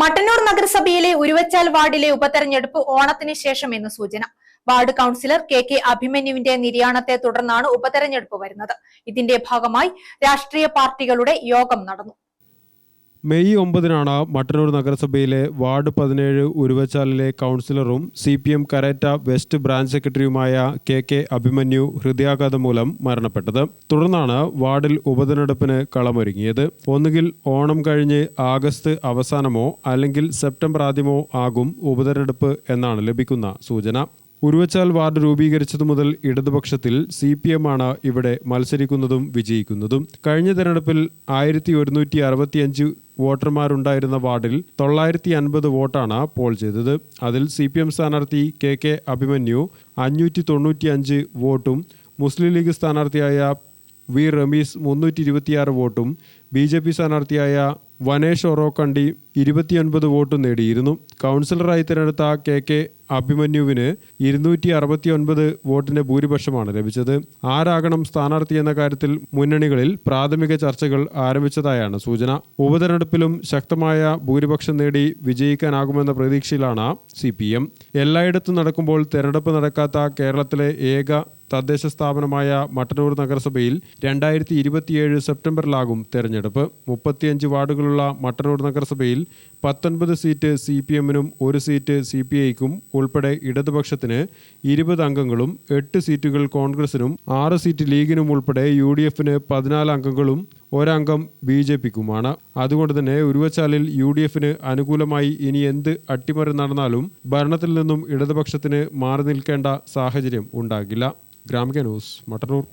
മട്ടന്നൂർ നഗരസഭയിലെ ഉരുവച്ചാൽ വാർഡിലെ ഉപതെരഞ്ഞെടുപ്പ് ഓണത്തിന് ശേഷമെന്ന് സൂചന. വാർഡ് കൌൺസിലർ കെ അഭിമന്യുവിന്റെ നിര്യാണത്തെ തുടർന്നാണ് ഉപതെരഞ്ഞെടുപ്പ് വരുന്നത്. ഇതിന്റെ ഭാഗമായി രാഷ്ട്രീയ പാർട്ടികളുടെ യോഗം നടന്നു. മെയ് 9-നാണ് മട്ടന്നൂർ നഗരസഭയിലെ ward 17 ഉരുവച്ചാലിലെ കൌൺസിലറും CPM Karetta west branch സെക്രട്ടറിയുമായ കെ അഭിമന്യു ഹൃദയാഘാതം മൂലം മരണപ്പെട്ടത്. തുടർന്നാണ് വാർഡിൽ ഉപതെരഞ്ഞെടുപ്പിന് കളമൊരുങ്ങിയത്. ഒന്നുകിൽ ഓണം കഴിഞ്ഞ് ആഗസ്റ്റ് അവസാനമോ അല്ലെങ്കിൽ സെപ്റ്റംബർ ആദ്യമോ ആകും ഉപതെരഞ്ഞെടുപ്പ് എന്നാണ് ലഭിക്കുന്ന സൂചന. ഉരുവച്ചാൽ വാർഡ് രൂപീകരിച്ചതു മുതൽ ഇടതുപക്ഷത്തിൽ CPM ആണ് ഇവിടെ മത്സരിക്കുന്നതും വിജയിക്കുന്നതും. കഴിഞ്ഞ തെരഞ്ഞെടുപ്പിൽ 1165 വോട്ടർമാരുണ്ടായിരുന്ന വാർഡിൽ 950 വോട്ടാണ് പോൾ ചെയ്തത്. അതിൽ CPM സ്ഥാനാർത്ഥി കെ അഭിമന്യു 595 വോട്ടും മുസ്ലിം ലീഗ് സ്ഥാനാർത്ഥിയായ വി റമീസ് 326 വോട്ടും BJP സ്ഥാനാർത്ഥിയായ വനേഷ് ഒറോക്കണ്ടി 29 വോട്ടും നേടിയിരുന്നു. കൗൺസിലറായി തിരഞ്ഞെടുത്ത കെ അഭിമന്യുവിന് 269 വോട്ടിന്റെ ഭൂരിപക്ഷമാണ് ലഭിച്ചത്. ആരാകണം സ്ഥാനാർത്ഥി എന്ന കാര്യത്തിൽ മുന്നണികളിൽ പ്രാഥമിക ചർച്ചകൾ ആരംഭിച്ചതായാണ് സൂചന. ഉപതെരഞ്ഞെടുപ്പിലും ശക്തമായ ഭൂരിപക്ഷം നേടി വിജയിക്കാനാകുമെന്ന പ്രതീക്ഷയിലാണ് CPM. എല്ലായിടത്തും നടക്കുമ്പോൾ തെരഞ്ഞെടുപ്പ് നടക്കാത്ത കേരളത്തിലെ ഏക തദ്ദേശ സ്ഥാപനമായ മട്ടന്നൂർ നഗരസഭയിൽ 2027 സെപ്റ്റംബറിലാകും തെരഞ്ഞെടുപ്പ്. 35 വാർഡുകളുള്ള മട്ടന്നൂർ നഗരസഭയിൽ 19 സീറ്റ് CPM-നും 1 സീറ്റ് CPI-ക്കും ഉൾപ്പെടെ ഇടതുപക്ഷത്തിന് 20 അംഗങ്ങളും 8 സീറ്റുകൾ കോൺഗ്രസിനും 6 സീറ്റ് ലീഗിനും ഉൾപ്പെടെ UDF-ന് 14 അംഗങ്ങളും 1 അംഗം BJP-ക്കുമാണ്. അതുകൊണ്ട് തന്നെ ഉരുവച്ചാലിൽ UDF-ന് അനുകൂലമായി ഇനി എന്ത് അട്ടിമറി നടന്നാലും ഭരണത്തിൽ നിന്നും ഇടതുപക്ഷത്തിന് മാറി നിൽക്കേണ്ട സാഹചര്യം ഉണ്ടാകില്ല. ഗ്രാമിക ന്യൂസ്, മട്ടന്നൂർ.